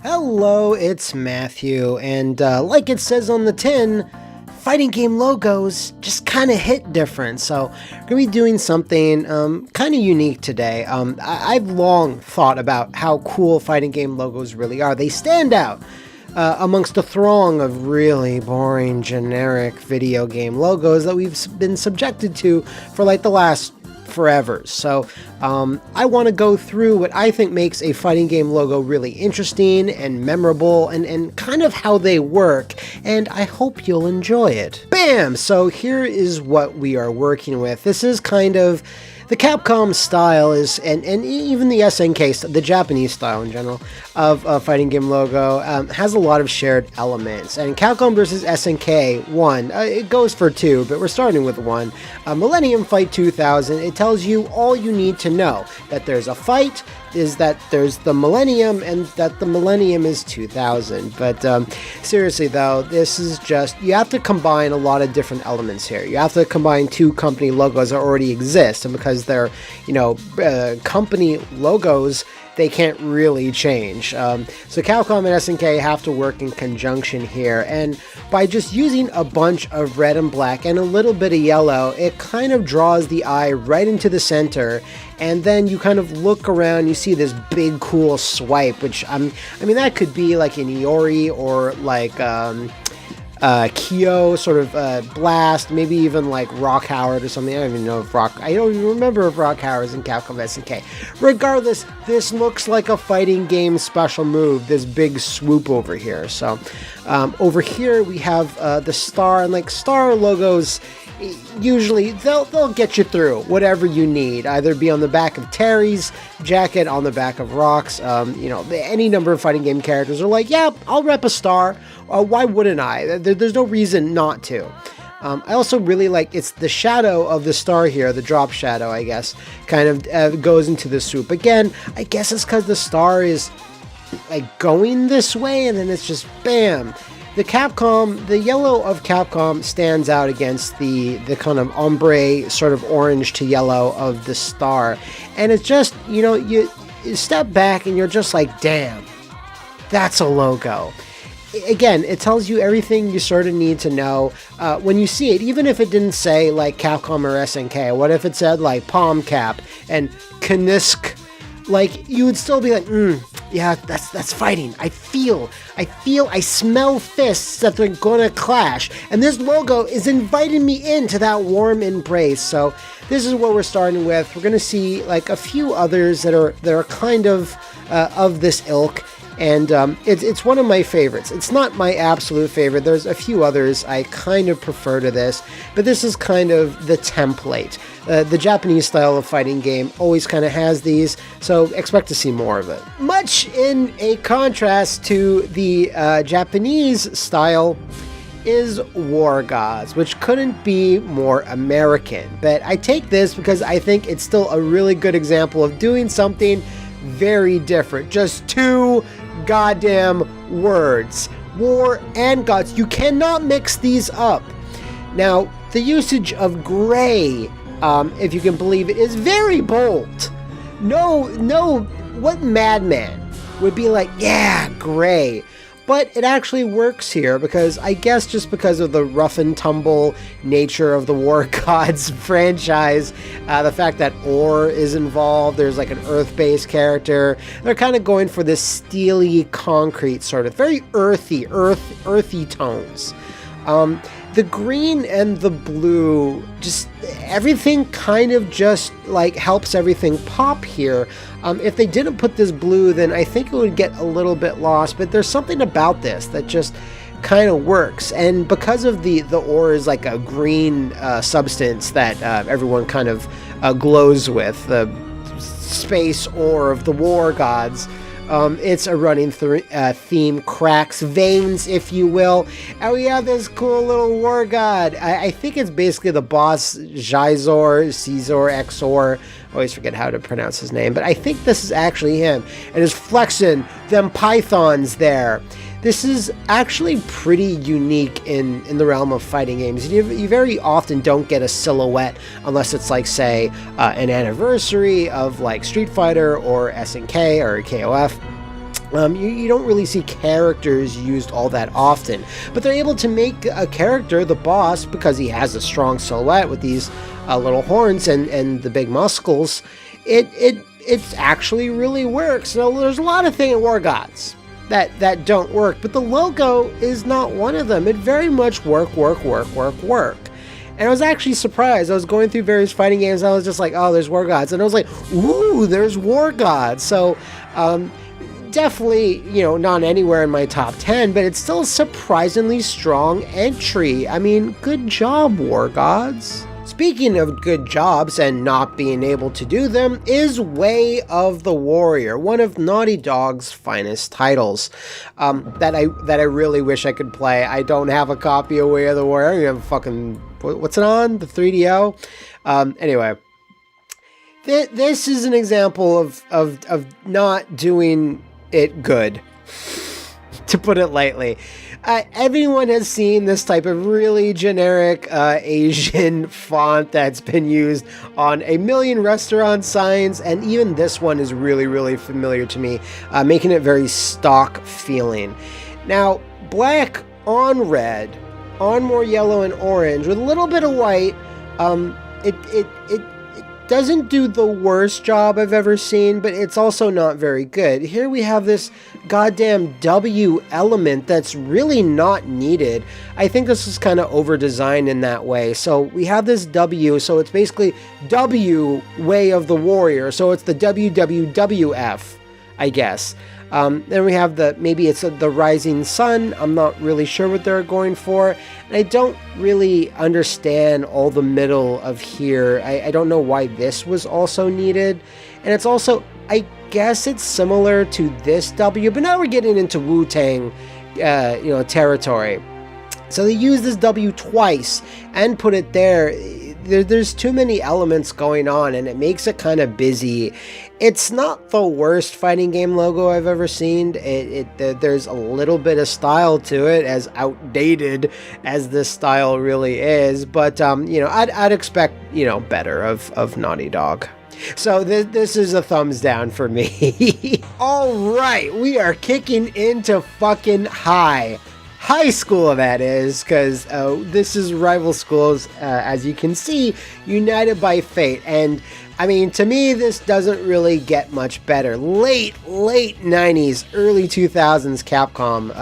Hello, it's Matthew, and like it says on the tin, fighting game logos just kind of hit different, so we're going to be doing something kind of unique today. I've long thought about how cool fighting game logos really are. They stand out amongst a throng of really boring, generic video game logos that we've been subjected to for like the last forever. So I want to go through what I think makes a fighting game logo really interesting and memorable and kind of how they work, and I hope you'll enjoy it. Bam! So here is what we are working with. This is kind of the Capcom style and even the SNK, the Japanese style in general, of a fighting game logo has a lot of shared elements. And Capcom versus SNK 1, it goes for 2, but we're starting with 1. Millennium Fight 2000, it tells you all you need to know. That there's a fight, is that there's the Millennium, and that the Millennium is 2000. But seriously though, this is just, you have to combine a lot of different elements here. You have to combine two company logos that already exist, and because they're, company logos, they can't really change. So Capcom and SNK have to work in conjunction here, and by just using a bunch of red and black and a little bit of yellow, it kind of draws the eye right into the center, and then you kind of look around, you see this big cool swipe, which I mean that could be like an Iori or like Kyo sort of blast, maybe even like Rock Howard or something. I don't even remember if Rock Howard is in Capcom SNK. Regardless, this looks like a fighting game special move, this big swoop over here. So over here we have the star, and like star logos, usually they'll get you through whatever you need, either be on the back of Terry's jacket, on the back of Rock's, any number of fighting game characters are like, yeah, I'll rep a star. Why wouldn't I? There's no reason not to. I also really like, it's the shadow of the star here, the drop shadow, I guess, kind of goes into the swoop. Again, I guess it's because the star is like going this way, and then it's just bam. The yellow of Capcom stands out against the kind of ombre, sort of orange to yellow of the star. And it's just, you step back and you're just like, damn, that's a logo. Again, it tells you everything you sort of need to know when you see it, even if it didn't say like Capcom or SNK. What if it said like Palm Cap and Knisk? Like, you would still be like, yeah, that's fighting. I smell fists that they're gonna clash, and this logo is inviting me into that warm embrace. So this is what we're starting with. We're gonna see like a few others that are kind of this ilk, and it's one of my favorites. It's not my absolute favorite. There's a few others I kind of prefer to this, but this is kind of the template. The Japanese style of fighting game always kind of has these, so expect to see more of it. Much in a contrast to the Japanese style is War Gods, which couldn't be more American. But I take this because I think it's still a really good example of doing something very different. Just two goddamn words. War and Gods. You cannot mix these up. Now, the usage of gray, if you can believe it, is very bold. No, what madman would be like, yeah, gray? But it actually works here because I guess just because of the rough and tumble nature of the War Gods franchise, the fact that ore is involved, there's like an earth-based character, they're kind of going for this steely concrete sort of, very earthy tones. The green and the blue, just everything kind of just like helps everything pop here. If they didn't put this blue, then I think it would get a little bit lost, but there's something about this that just kind of works. And because of the ore is like a green substance that everyone kind of glows with, the space ore of the War Gods, it's a running theme, cracks, veins, if you will. And we have this cool little War God. I think it's basically the boss, Caesar, Exor. I always forget how to pronounce his name, but I think this is actually him. And he's flexing them pythons there. This is actually pretty unique in the realm of fighting games. You very often don't get a silhouette unless it's like, say, an anniversary of like Street Fighter or SNK or KOF. You don't really see characters used all that often, but they're able to make a character, the boss, because he has a strong silhouette with these little horns and the big muscles. It actually really works. Now, there's a lot of things in War Gods that don't work, but the logo is not one of them. It very much work. And I was actually surprised. I was going through various fighting games, and I was just like, oh, there's War Gods. And I was like, ooh, there's War Gods. So, definitely, not anywhere in my top 10, but it's still a surprisingly strong entry. I mean, good job, War Gods. Speaking of good jobs and not being able to do them is Way of the Warrior, one of Naughty Dog's finest titles that I really wish I could play. I don't have a copy of Way of the Warrior. I don't even have a fucking, what's it on? The 3DO? Anyway. This is an example of not doing it good, to put it lightly. Everyone has seen this type of really generic Asian font that's been used on a million restaurant signs, and even this one is really, really familiar to me, making it very stock feeling. Now, black on red, on more yellow and orange, with a little bit of white, it doesn't do the worst job I've ever seen, but it's also not very good. Here we have this goddamn W element that's really not needed. I think this is kind of over-designed in that way. So we have this W, so it's basically W Way of the Warrior, so it's the WWWF, I guess. Then we have maybe it's the rising sun. I'm not really sure what they're going for. And I don't really understand all the middle of here. I don't know why this was also needed. And it's also, I guess it's similar to this W, but now we're getting into Wu-Tang, territory. So they use this W twice and put it there. There's too many elements going on, and it makes it kind of busy. It's not the worst fighting game logo I've ever seen. There's a little bit of style to it, as outdated as this style really is. But I'd expect better of Naughty Dog. So this is a thumbs down for me. All right, we are kicking into fucking high school, that is, because this is rival schools, as you can see, united by fate. And I mean, to me, this doesn't really get much better. Late 90s, early 2000s Capcom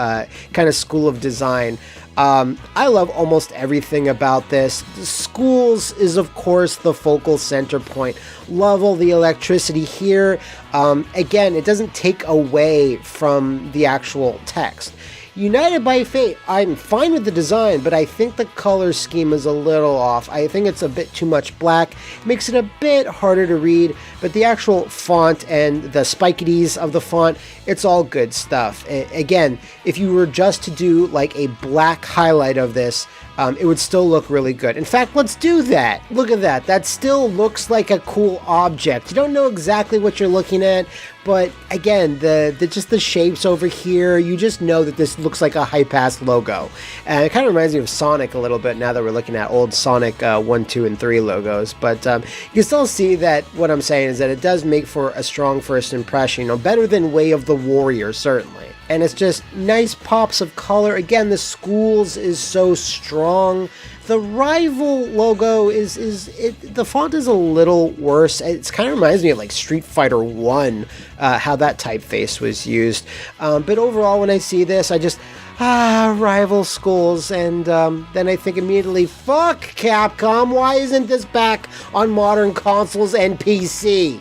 kind of school of design. I love almost everything about this. The schools is, of course, the focal center point. Love all the electricity here. Again, it doesn't take away from the actual text. United by Fate, I'm fine with the design, but I think the color scheme is a little off. I think it's a bit too much black. It makes it a bit harder to read, but the actual font and the spikities of the font, it's all good stuff. Again, if you were just to do like a black highlight of this, it would still look really good. In fact, let's do that. Look at that. That still looks like a cool object. You don't know exactly what you're looking at, but again, just the shapes over here, you just know that this looks like a high-pass logo. And it kind of reminds me of Sonic a little bit now that we're looking at old Sonic 1, 2, and 3 logos. But you can still see that what I'm saying is that it does make for a strong first impression. Better than Way of the Warrior, certainly. And it's just nice pops of color. Again, the schools is so strong. The rival logo the font is a little worse. It kind of reminds me of like Street Fighter 1, how that typeface was used. But overall, when I see this, I just, rival schools. And then I think immediately, fuck Capcom, why isn't this back on modern consoles and PC?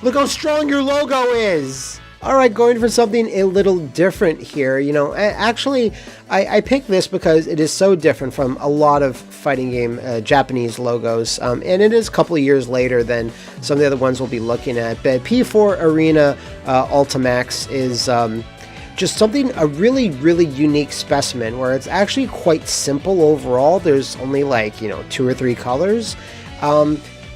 Look how strong your logo is. Alright, going for something a little different here. Actually, I picked this because it is so different from a lot of fighting game Japanese logos, and it is a couple of years later than some of the other ones we'll be looking at. But P4 Arena Ultimax is just a really, really unique specimen, where it's actually quite simple overall. There's only like, 2 or 3 colors.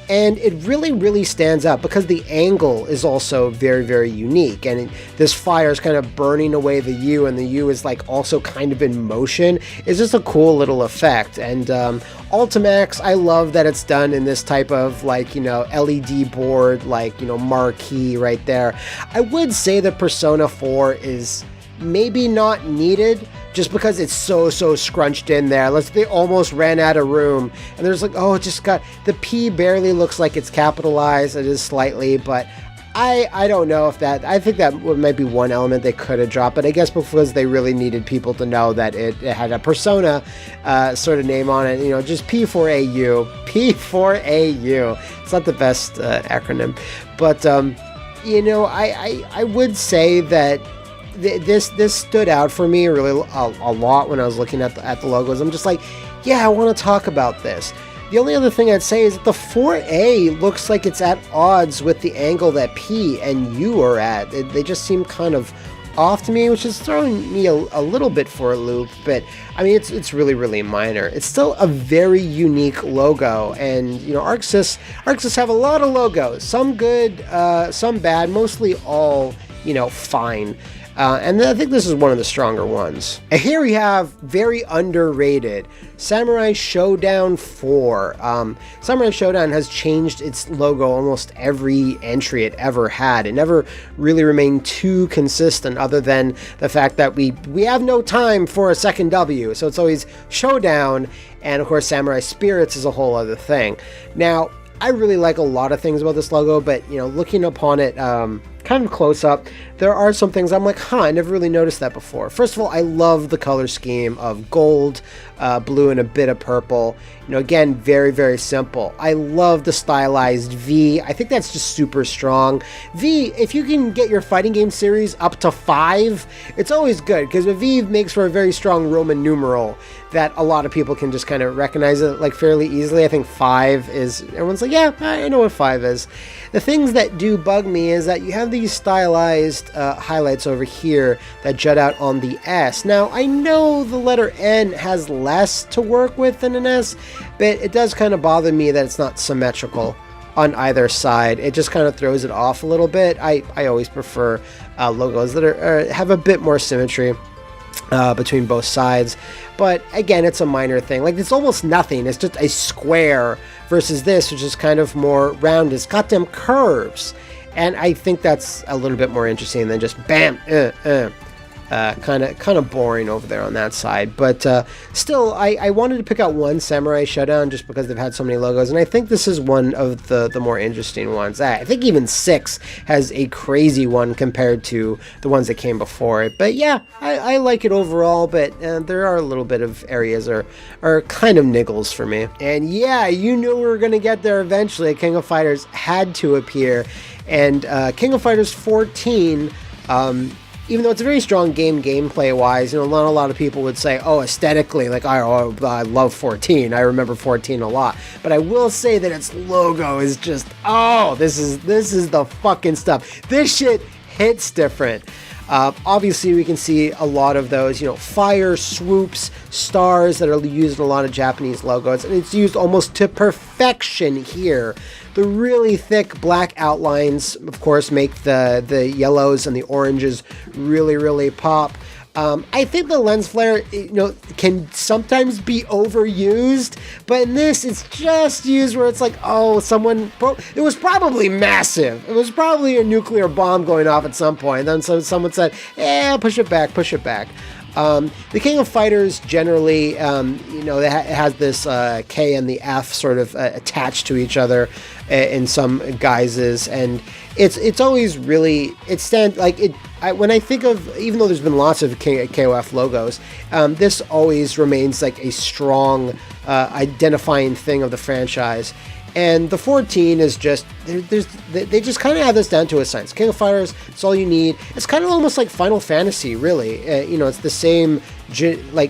And it really stands out because the angle is also very unique, and this fire is kind of burning away the U, and the U is like also kind of in motion. It's just a cool little effect. And Ultimax, I love that it's done in this type of like, LED board, like, marquee right there. I would say that Persona 4 is maybe not needed, just because it's so scrunched in there. They almost ran out of room, and there's like, oh, it just got, the P barely looks like it's capitalized. It is slightly, but I don't know if that, I think that might be one element they could have dropped, but I guess because they really needed people to know that it had a Persona sort of name on it, just P4AU. It's not the best acronym, but I would say that this stood out for me really a lot when I was looking at the logos. I'm just like, yeah, I want to talk about this. The only other thing I'd say is that the 4A looks like it's at odds with the angle that P and U are at. They just seem kind of off to me, which is throwing me a little bit for a loop, but I mean, it's really minor. It's still a very unique logo, and ArcSys have a lot of logos, some good, some bad, mostly all fine. And I think this is one of the stronger ones. And here we have very underrated Samurai Shodown 4. Samurai Shodown has changed its logo almost every entry it ever had. It never really remained too consistent, other than the fact that we have no time for a second W. So it's always Shodown, and of course Samurai Spirits is a whole other thing. Now, I really like a lot of things about this logo, but looking upon it kind of close up, there are some things I'm like, I never really noticed that before. First of all, I love the color scheme of gold, blue, and a bit of purple. Again, very simple. I love the stylized V. I think that's just super strong. V, if you can get your fighting game series up to 5, it's always good, because a V makes for a very strong Roman numeral that a lot of people can just kind of recognize it like fairly easily. I think 5 is, everyone's like, yeah, I know what 5 is. The things that do bug me is that you have these stylized highlights over here that jut out on the S. Now, I know the letter N has less to work with than an S, but it does kind of bother me that it's not symmetrical on either side. It just kind of throws it off a little bit. I always prefer logos that have a bit more symmetry between both sides, but again, it's a minor thing. Like, it's almost nothing. It's just a square versus this, which is kind of more round. It's got them curves, and I think that's a little bit more interesting than just bam, kind of boring over there on that side. But still, I wanted to pick out one Samurai Shodown just because they've had so many logos, and I think this is one of the more interesting ones. I think even 6 has a crazy one compared to the ones that came before it. But yeah, I like it overall, but there are a little bit of areas are kind of niggles for me. And yeah, we were going to get there eventually. King of Fighters had to appear, and King of Fighters 14, even though it's a very strong game gameplay-wise, not a lot of people would say, oh, aesthetically, like, I love 14. I remember 14 a lot. But I will say that its logo is just, oh, this is the fucking stuff. This shit hits different. Obviously, we can see a lot of those, fire, swoops, stars that are used in a lot of Japanese logos, and it's used almost to perfection here. The really thick black outlines, of course, make the yellows and the oranges really pop. I think the lens flare, can sometimes be overused, but in this, it's just used where it's like, oh, it was probably massive. It was probably a nuclear bomb going off at some point. And then someone said, push it back. The King of Fighters generally, it has this K and the F sort of attached to each other in some guises, and it's always really, when I think of, even though there's been lots of KOF logos, this always remains like a strong identifying thing of the franchise. And the 14 is just, they just kind of have this down to a science. King of Fighters, it's all you need. It's kind of almost like Final Fantasy, really. It's the same,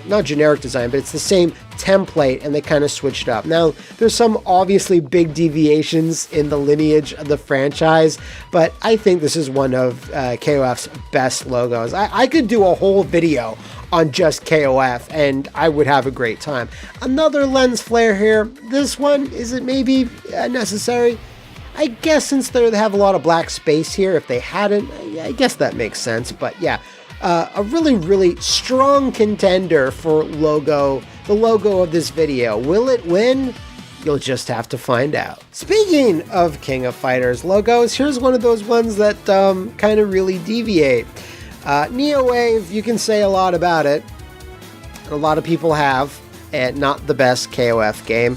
not generic design, but it's the same template, and they kind of switched up. Now, there's some obviously big deviations in the lineage of the franchise, but I think this is one of KOF's best logos. I could do a whole video on just KOF, and I would have a great time. Another lens flare here. This one, is it maybe necessary? I guess since they have a lot of black space here, if they hadn't, I guess that makes sense. But yeah, a really, really strong contender for logo, the logo of this video. Will it win? You'll just have to find out. Speaking of King of Fighters logos, here's one of those ones that kind of really deviate. NeoWave, you can say a lot about it. A lot of people have, and not the best KOF game.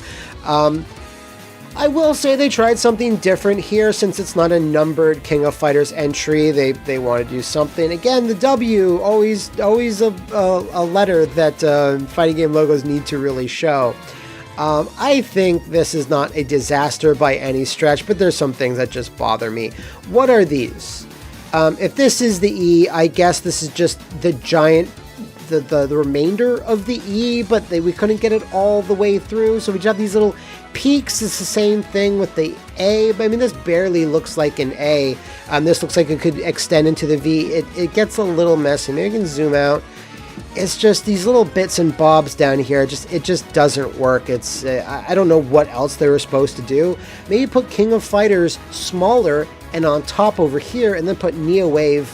I will say they tried something different here since it's not a numbered King of Fighters entry. They want to do something. Again, the W, always a letter that fighting game logos need to really show. I think this is not a disaster by any stretch, but there's some things that just bother me. What are these? If this is the E, I guess this is just the giant, the remainder of the E, but we couldn't get it all the way through, so we just have these little peaks. It's the same thing with the A, but I mean, this barely looks like an A. This looks like it could extend into the V. It gets a little messy. Maybe I can zoom out. It's just these little bits and bobs down here. It just doesn't work. It's I don't know what else they were supposed to do. Maybe put King of Fighters smaller and on top over here, and then put NeoWave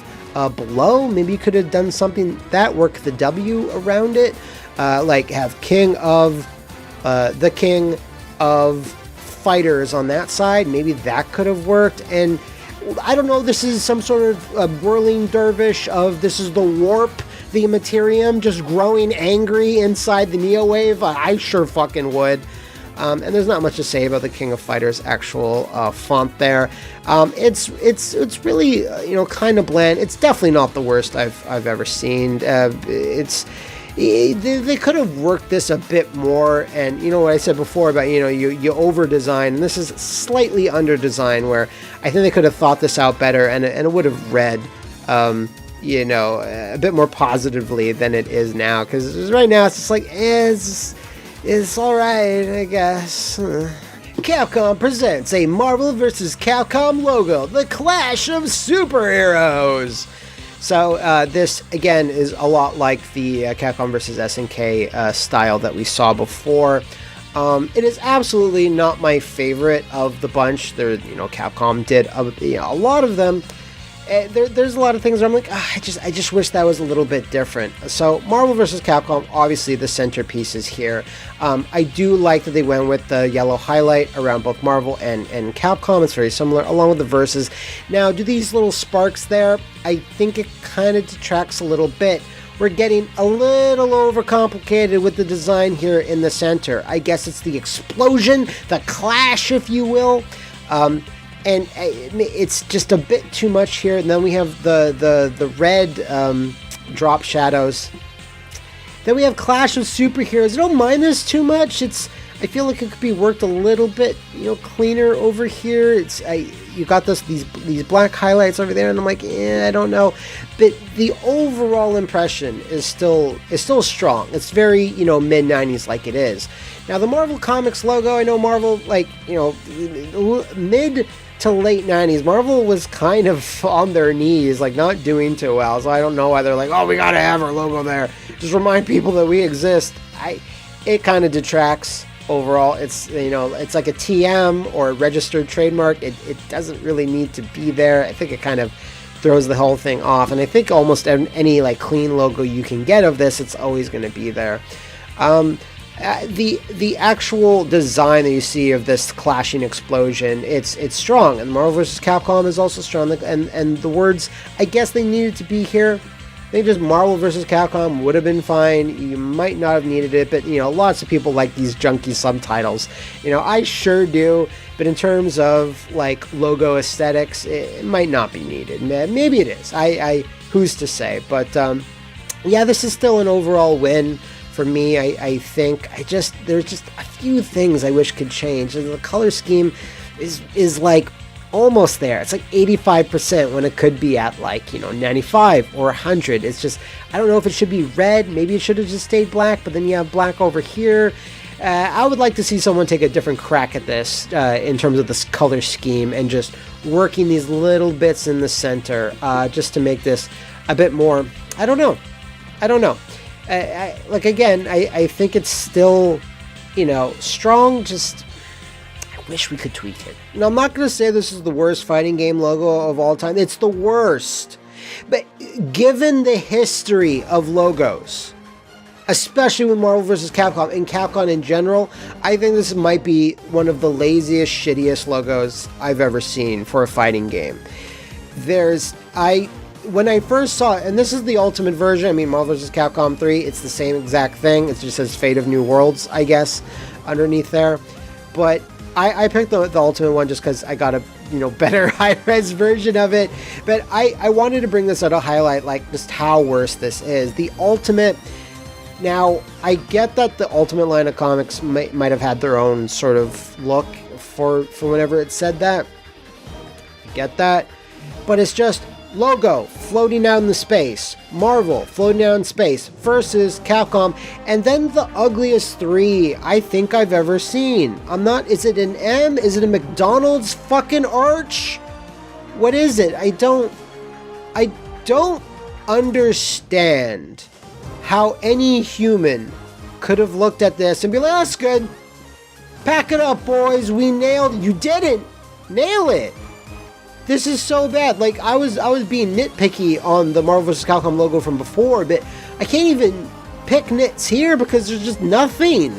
below. Maybe you could have done something that worked the W around it, like have the King of Fighters on that side. Maybe that could have worked. And I don't know, this is some sort of whirling dervish of this is the warp, the materium just growing angry inside the NeoWave. I sure fucking would. And there's not much to say about the King of Fighters actual font there. It's really kind of bland. It's definitely not the worst I've ever seen. They could have worked this a bit more, and you know what I said before about you over design, and this is slightly under design, where I think they could have thought this out better, and it would have read a bit more positively than it is now, because right now it's just like it's all right, I guess. Capcom presents a Marvel vs. Capcom logo, the Clash of Superheroes. So this, again, is a lot like the Capcom vs. SNK style that we saw before. It is absolutely not my favorite of the bunch. Capcom did a lot of them. There's a lot of things where I'm like, I just wish that was a little bit different. So Marvel vs. Capcom, obviously the centerpiece is here. I do like that they went with the yellow highlight around both Marvel and Capcom. It's very similar, along with the verses. Now, do these little sparks there, I think it kind of detracts a little bit. We're getting a little overcomplicated with the design here in the center. I guess it's the explosion, the clash, if you will. And it's just a bit too much here. And then we have the red drop shadows. Then we have Clash of Superheroes. I don't mind this too much. I feel like it could be worked a little bit cleaner over here. You got these black highlights over there, and I'm like, I don't know. But the overall impression is still strong. It's very mid 90s like it is. Now the Marvel Comics logo, I know Marvel mid to late 90s, Marvel was kind of on their knees, like not doing too well. So I don't know why they're like, oh, we gotta have our logo there. Just remind people that we exist. It kind of detracts overall. It's it's like a TM or a registered trademark. It doesn't really need to be there. I think it kind of throws the whole thing off. And I think almost any clean logo you can get of this, it's always going to be there. The actual design that you see of this clashing explosion, it's strong, and Marvel vs. Capcom is also strong, and the words, I guess they needed to be here. I think just Marvel vs. Capcom would have been fine. You might not have needed it, but lots of people like these junky subtitles. I sure do, but in terms of logo aesthetics, it might not be needed. Maybe it is. Who's to say? But yeah, this is still an overall win. For me, I think there's just a few things I wish could change. The color scheme is almost there. It's 85% when it could be at 95 or 100. It's just, I don't know if it should be red. Maybe it should have just stayed black, but then you have black over here. I would like to see someone take a different crack at this in terms of this color scheme and just working these little bits in the center just to make this a bit more, I don't know. Like, again, I think it's still, strong, just... I wish we could tweak it. Now, I'm not going to say this is the worst fighting game logo of all time. It's the worst. But given the history of logos, especially with Marvel vs. Capcom and Capcom in general, I think this might be one of the laziest, shittiest logos I've ever seen for a fighting game. When I first saw it, and this is the ultimate version, I mean, Marvel vs. Capcom 3, it's the same exact thing. It just says Fate of New Worlds, I guess, underneath there. But I picked the ultimate one just because I got a better high-res version of it. But I wanted to bring this out to highlight like just how worse this is. The ultimate. Now, I get that the Ultimate line of comics might have had their own sort of look for whenever it said that. I get that. But it's just logo floating out in the space, Marvel floating out in space versus Capcom, and then the ugliest 3 I think I've ever seen. Is it an M? Is it a McDonald's fucking arch? What is it? I don't understand how any human could have looked at this and be like, that's good. Pack it up, boys. We nailed it. You didn't nail it. This is so bad. Like, I was being nitpicky on the Marvel vs. Capcom logo from before, but I can't even pick nits here because there's just nothing.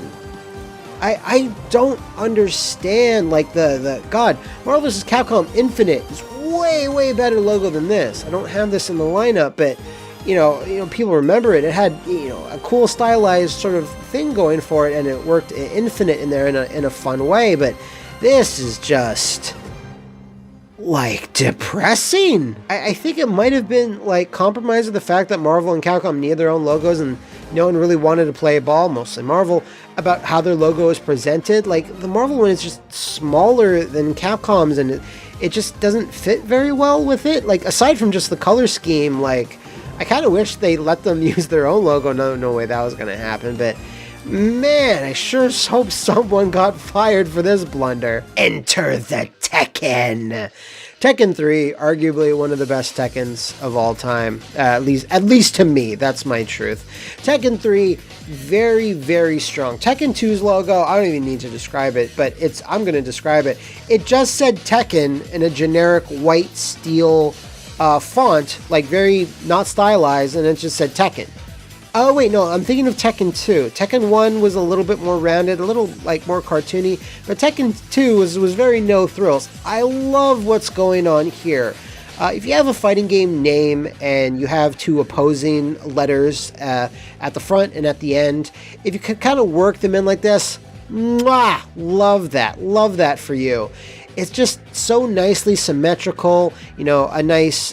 I don't understand, like, the God, Marvel vs. Capcom Infinite is way better logo than this. I don't have this in the lineup, but people remember it. It had, a cool stylized sort of thing going for it, and it worked Infinite in there in a fun way, but this is just, like, depressing. I think it might have been, like, compromised with the fact that Marvel and Capcom needed their own logos, and no one really wanted to play ball, mostly Marvel, about how their logo is presented. Like, the Marvel one is just smaller than Capcom's, and it just doesn't fit very well with it. Like, aside from just the color scheme, like, I kind of wish they let them use their own logo. No way that was going to happen, but man, I sure hope someone got fired for this blunder. Enter the Tekken. Tekken 3, arguably one of the best Tekkens of all time, at least to me. That's my truth. Tekken 3, very strong. Tekken 2's logo, I don't even need to describe it, but I'm going to describe it. It just said Tekken in a generic white steel font, like very not stylized, and it just said Tekken. Oh wait, no, I'm thinking of Tekken 2. Tekken 1 was a little bit more rounded, a little like more cartoony, but Tekken 2 was very no thrills. I love what's going on here. If you have a fighting game name and you have 2 opposing letters at the front and at the end, if you could kind of work them in like this, mwah, love that for you. It's just so nicely symmetrical, a nice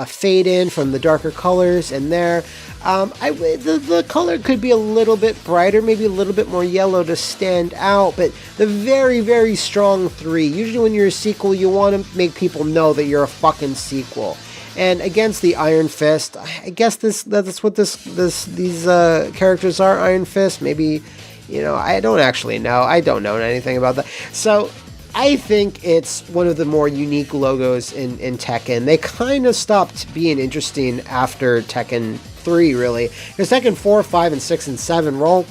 fade in from the darker colors in there. The color could be a little bit brighter, maybe a little bit more yellow to stand out, but the very strong 3. Usually when you're a sequel, you want to make people know that you're a fucking sequel. And against the Iron Fist, I guess that's what these characters are, Iron Fist. Maybe, I don't actually know. I don't know anything about that. So I think it's one of the more unique logos in Tekken. They kind of stopped being interesting after Tekken 3, really. Because Tekken 4, 5, and 6, and 7 were all,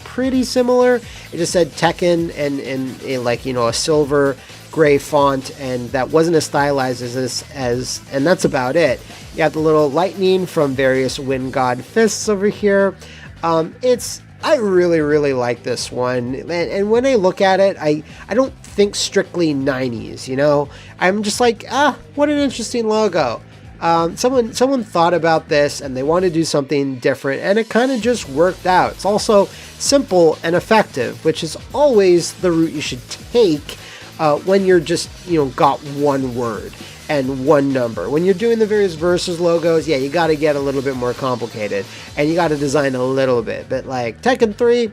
pretty similar. It just said Tekken and a silver gray font, and that wasn't as stylized and that's about it. You have the little lightning from various wind god fists over here. I really like this one, and when I look at it, I don't think strictly 90s, I'm just like, what an interesting logo. Someone thought about this and they want to do something different, and it kind of just worked out. It's also simple and effective, which is always the route you should take when you're just, got one word and one number. When you're doing the various versus logos, yeah, you got to get a little bit more complicated, and you got to design a little bit. But like Tekken 3,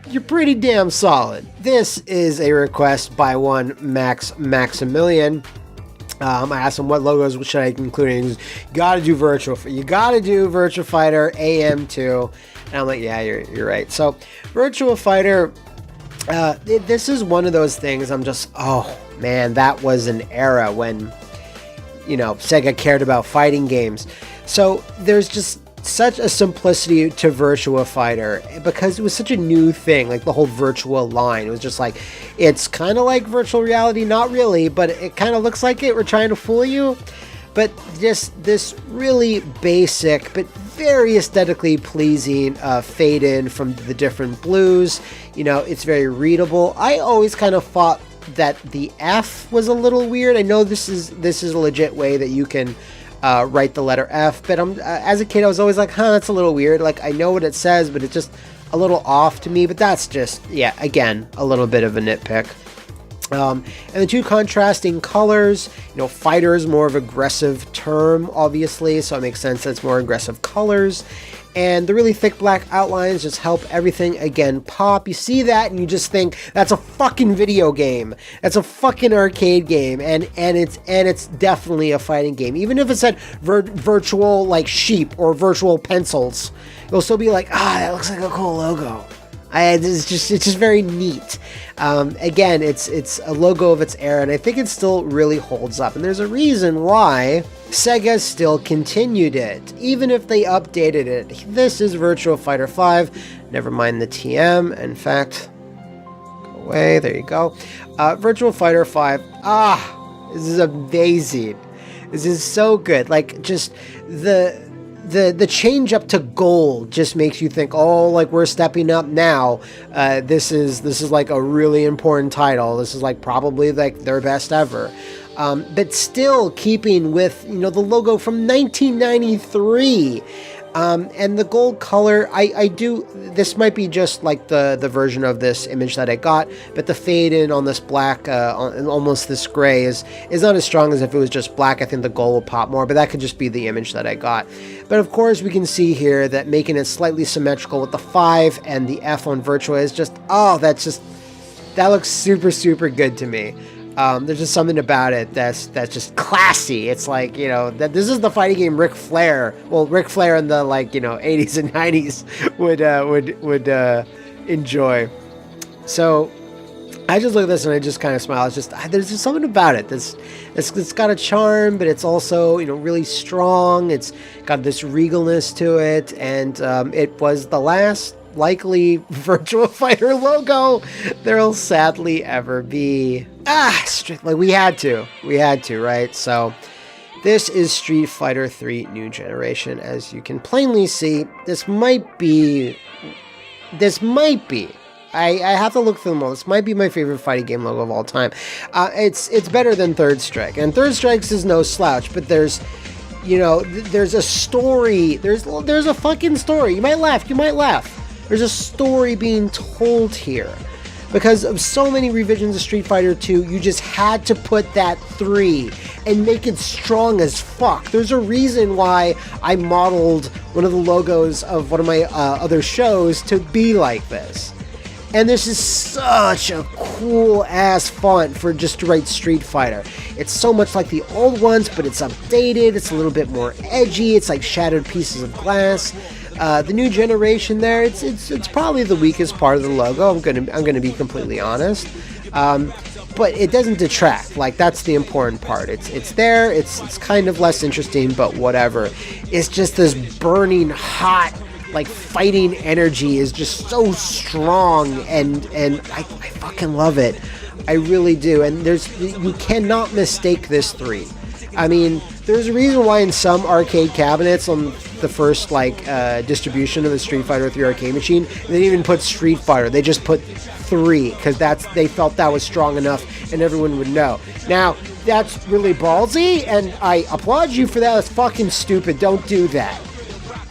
you're pretty damn solid. This is a request by one Maximilian. I asked him what logos should I include, and he goes, you got to do Virtua Fighter AM2. And I'm like, yeah, you're right. So Virtua Fighter, this is one of those things I'm just, oh man, that was an era when Sega cared about fighting games. So there's just such a simplicity to Virtua Fighter because it was such a new thing, like the whole Virtua line. It was just like, it's kind of like virtual reality, not really, but it kind of looks like it. We're trying to fool you. But just this really basic, but very aesthetically pleasing fade in from the different blues. You know, it's very readable. I always kind of thought that the F was a little weird. I know this is a legit way that you can write the letter F, but as a kid I was always like, that's a little weird. Like, I know what it says, but it's just a little off to me. But that's just, yeah, again, a little bit of a nitpick. And the two contrasting colors, you know, fighter is more of an aggressive term, obviously, so it makes sense that it's more aggressive colors. And the really thick black outlines just help everything, again, pop. You see that and you just think, that's a fucking video game. That's a fucking arcade game. And it's definitely a fighting game. Even if it said virtual, like, sheep or virtual pencils, you'll still be like, that looks like a cool logo. It's just very neat. Again, it's a logo of its era, and I think it still really holds up. And there's a reason why Sega still continued it, even if they updated it. This is Virtua Fighter 5. Never mind the TM. In fact, go away. There you go. Virtua Fighter 5. This is amazing. This is so good. Like, just the change up to gold just makes you think, like, we're stepping up now. This is like a really important title. This is like probably like their best ever. But still keeping with, you know, the logo from 1993. And the gold color, this might be just like the version of this image that I got, but the fade in on this black, almost this gray is not as strong as if it was just black. I think the gold will pop more, but that could just be the image that I got. But of course we can see here that making it slightly symmetrical with the 5 and the F on Virtua is just, that looks super, super good to me. There's just something about it that's just classy. It's like, you know, that this is the fighting game Ric Flair. Well, Ric Flair in the, like, you know, 80s and 90s would enjoy. So I just look at this and I just kind of smile. It's just, there's just something about it. It's got a charm, but it's also, you know, really strong. It's got this regalness to it, and it was the last likely Virtua Fighter logo there'll sadly ever be. Like, we had to, right? So this is Street Fighter 3 New Generation. As you can plainly see, this might be, I have to look through them all. This might be my favorite fighting game logo of all time. It's better than Third Strike, and Third Strike's is no slouch, but there's, you know, there's a story, there's a fucking story. You might laugh. There's a story being told here. Because of so many revisions of Street Fighter 2, you just had to put that 3 and make it strong as fuck. There's a reason why I modeled one of the logos of one of my other shows to be like this. And this is such a cool ass font for just to write Street Fighter. It's so much like the old ones, but it's updated. It's a little bit more edgy. It's like shattered pieces of glass. The new generation there, it's probably the weakest part of the logo. I'm gonna be completely honest, but it doesn't detract. Like, that's the important part. It's there. It's kind of less interesting, but whatever. It's just this burning hot, like, fighting energy is just so strong, and I fucking love it. I really do. And you cannot mistake this 3. I mean, there's a reason why in some arcade cabinets on the first, distribution of the Street Fighter 3 arcade machine, they didn't even put Street Fighter. They just put 3 because they felt that was strong enough and everyone would know. Now, that's really ballsy, and I applaud you for that. That's fucking stupid. Don't do that.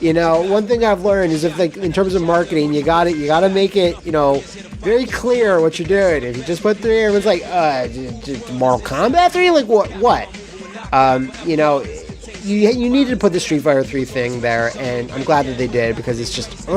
You know, one thing I've learned is, in terms of marketing, you gotta make it, you know, very clear what you're doing. If you just put 3, everyone's like, Mortal Kombat 3? Like, what? You know, you needed to put the Street Fighter 3 thing there, and I'm glad that they did, because it's just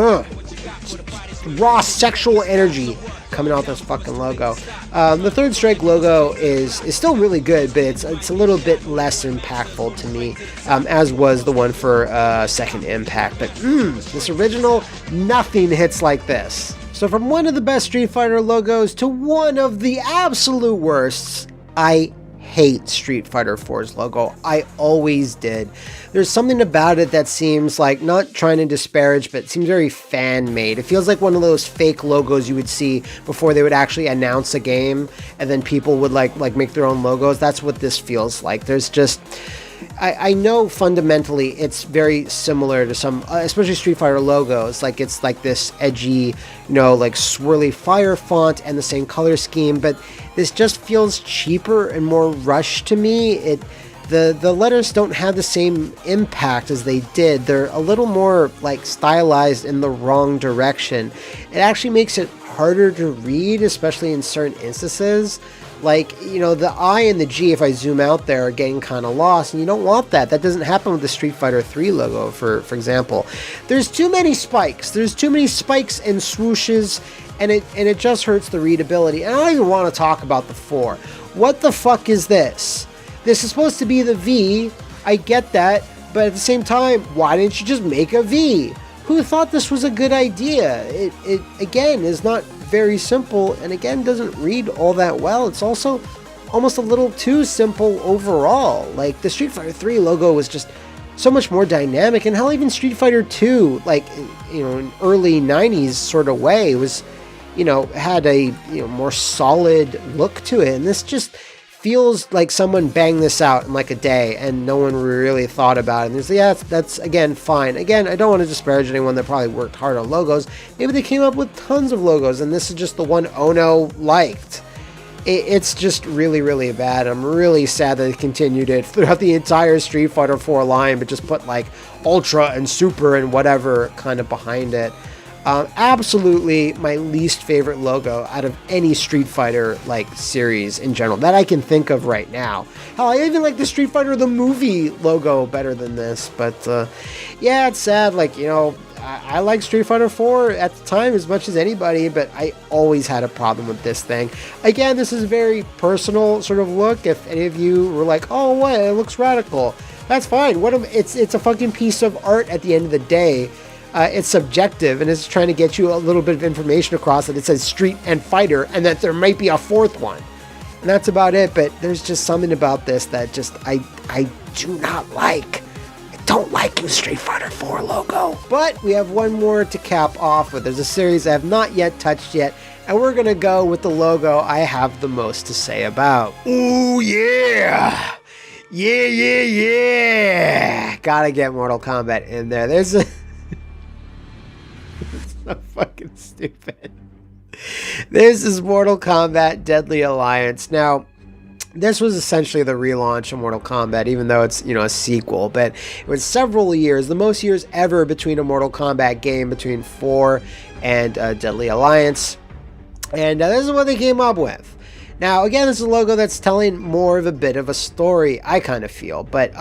raw sexual energy coming out this fucking logo. The Third Strike logo is still really good, but it's a little bit less impactful to me, as was the one for Second Impact. But this original, nothing hits like this. So from one of the best Street Fighter logos to one of the absolute worsts, I hate Street Fighter 4's logo. I always did. There's something about it that seems like, not trying to disparage, but it seems very fan-made. It feels like one of those fake logos you would see before they would actually announce a game, and then people would like make their own logos. That's what this feels like. There's just... I know fundamentally it's very similar to some, especially Street Fighter logos. Like, it's like this edgy, like swirly fire font and the same color scheme, but this just feels cheaper and more rushed to me. The letters don't have the same impact as they did. They're a little more like stylized in the wrong direction. It actually makes it harder to read, especially in certain instances. Like, the I and the G, if I zoom out there, are getting kind of lost, and you don't want that. That doesn't happen with the Street Fighter 3 logo, for example. There's too many spikes. There's too many spikes and swooshes, and it just hurts the readability. And I don't even want to talk about the 4. What the fuck is this? This is supposed to be the V. I get that, but at the same time, why didn't you just make a V? Who thought this was a good idea? It again, is not very simple, and again, doesn't read all that well. It's also almost a little too simple overall. Like, the Street Fighter 3 logo was just so much more dynamic, and hell, even Street Fighter 2, like, in early 90s sort of way, was, had a, more solid look to it, and this just feels like someone banged this out in like a day and no one really thought about it. And that's again fine. Again, I don't want to disparage anyone that probably worked hard on logos. Maybe they came up with tons of logos and this is just the one Ono liked. It's just really, really bad. I'm really sad that they continued it throughout the entire Street Fighter 4 line, but just put like Ultra and Super and whatever kind of behind it. Absolutely my least favorite logo out of any Street Fighter series in general that I can think of right now. Hell, I even like the Street Fighter the movie logo better than this, but yeah, it's sad. I like Street Fighter 4 at the time as much as anybody, but I always had a problem with this thing. Again, this is a very personal sort of look. If any of you were like, oh, what, it looks radical, that's fine. It's a fucking piece of art at the end of the day. It's subjective, and it's trying to get you a little bit of information across that it says Street and Fighter, and that there might be a fourth one. And that's about it, but there's just something about this that just, I do not like. I don't like the Street Fighter 4 logo. But we have one more to cap off with. There's a series I have not yet touched yet, and we're going to go with the logo I have the most to say about. Ooh, yeah! Yeah! Gotta get Mortal Kombat in there. There's a... so fucking stupid. This is Mortal Kombat Deadly Alliance. Now, this was essentially the relaunch of Mortal Kombat, even though it's, a sequel, but it was several years, the most years ever between a Mortal Kombat game, between 4 and Deadly Alliance. And this is what they came up with. Now, again, this is a logo that's telling more of a bit of a story, I kind of feel, but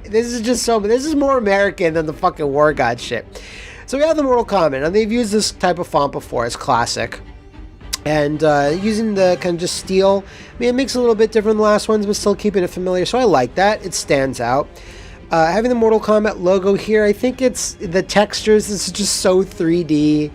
this is more American than the fucking War God shit. So we have the Mortal Kombat, and they've used this type of font before. It's classic. And using the kind of just steel, it makes it a little bit different than the last ones, but still keeping it familiar. So I like that. It stands out. Having the Mortal Kombat logo here, I think it's the textures. This is just so 3D.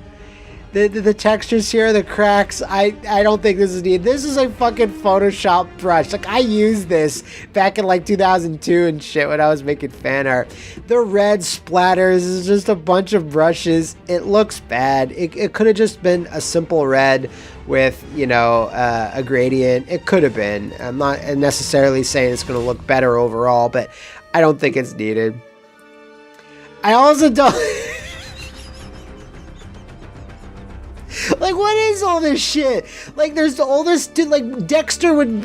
The textures here, the cracks, I don't think this is needed. This is a fucking Photoshop brush. I used this back in 2002 and shit when I was making fan art. The red splatters is just a bunch of brushes. It looks bad. It could have just been a simple red with, a gradient. It could have been. I'm not necessarily saying it's going to look better overall, but I don't think it's needed. I also don't... what is all this shit? There's all this... Dexter would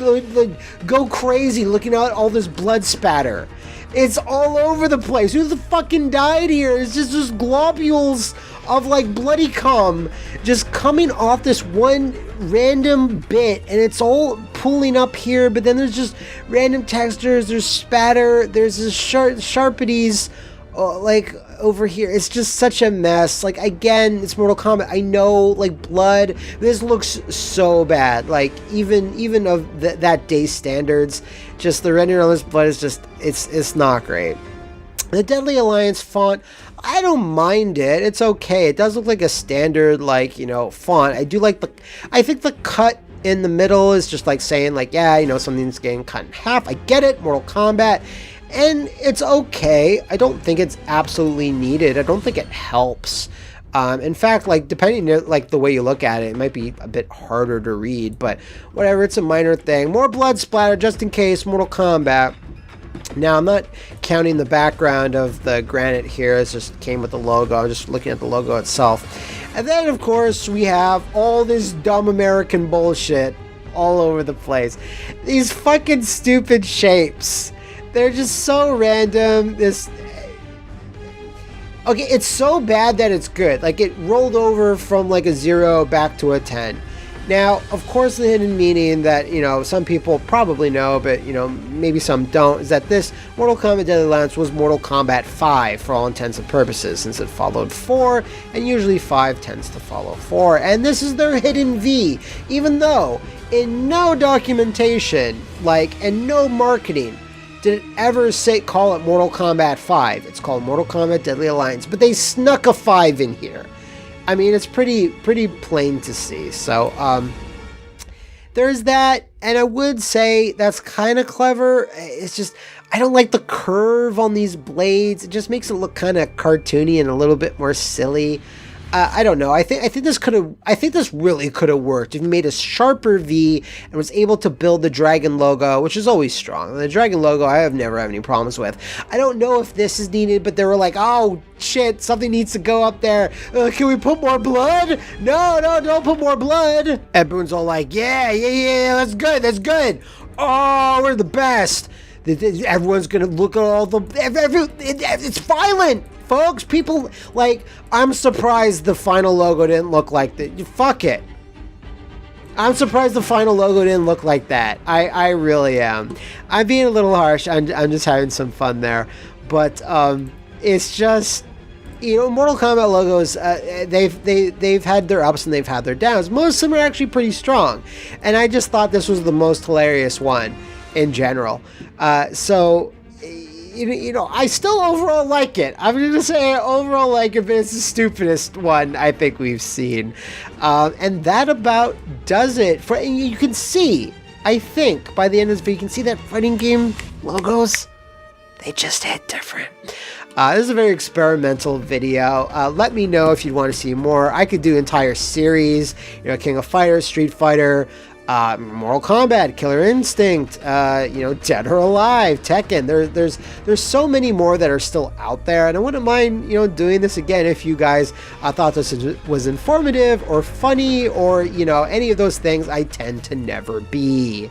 go crazy looking at all this blood spatter. It's all over the place. Who the fucking died here? It's just globules of, bloody cum just coming off this one random bit, and it's all pooling up here, but then there's just random textures, there's spatter, there's this sharpities, over here. It's just such a mess. Again, it's Mortal Kombat. I know, blood. This looks so bad. Even of that day's standards, just the rendering on this blood is just, it's not great. The Deadly Alliance font, I don't mind it. It's okay. It does look like a standard, font. I do like I think the cut in the middle is just like saying like, yeah, you know, something's getting cut in half. I get it, Mortal Kombat. And it's okay. I don't think it's absolutely needed. I don't think it helps. In fact, like, depending like the way you look at it, it might be a bit harder to read, but whatever, it's a minor thing. More blood splatter just in case, Mortal Kombat. Now, I'm not counting the background of the granite here. It just came with the logo. I'm just looking at the logo itself. And then, of course, we have all this dumb American bullshit all over the place. These fucking stupid shapes. They're just so random. Okay, it's so bad that it's good. Like, it rolled over from like a 0 back to a 10. Now, of course, the hidden meaning that, you know, some people probably know, but, you know, maybe some don't, is that this Mortal Kombat Deadly Alliance was Mortal Kombat 5 for all intents and purposes, since it followed 4, and usually 5 tends to follow 4. And this is their hidden V, even though in no documentation, like, and no marketing, did it ever call it Mortal Kombat 5. It's called Mortal Kombat Deadly Alliance, but they snuck a 5 in here. I mean, it's pretty plain to see. So, there's that, and I would say that's kind of clever. It's just, I don't like the curve on these blades. It just makes it look kind of cartoony and a little bit more silly. I don't know. I think this really could have worked if you made a sharper V and was able to build the dragon logo, which is always strong. The dragon logo I have never had any problems with. I don't know if this is needed, but they were like, oh shit, something needs to go up there. Can we put more blood? No, don't put more blood. Everyone's all like, yeah, that's good. Oh, we're the best. Everyone's gonna look at all the. It's violent. Folks, people, like, I'm surprised the final logo didn't look like that. Fuck it. I'm surprised the final logo didn't look like that. I really am. I'm being a little harsh. I'm just having some fun there. But it's just, you know, Mortal Kombat logos, they've had their ups and they've had their downs. Most of them are actually pretty strong. And I just thought this was the most hilarious one in general. So... You know, I still overall like it. I'm going to say I overall like it, but it's the stupidest one I think we've seen. And that about does it. And you can see, I think, by the end of this video, you can see that fighting game logos, they just hit different. This is a very experimental video. Let me know if you'd want to see more. I could do entire series, you know, King of Fighters, Street Fighter, Mortal Kombat, Killer Instinct, you know, Dead or Alive, Tekken. There's so many more that are still out there, and I wouldn't mind, you know, doing this again if you guys thought this was informative or funny or, you know, any of those things I tend to never be.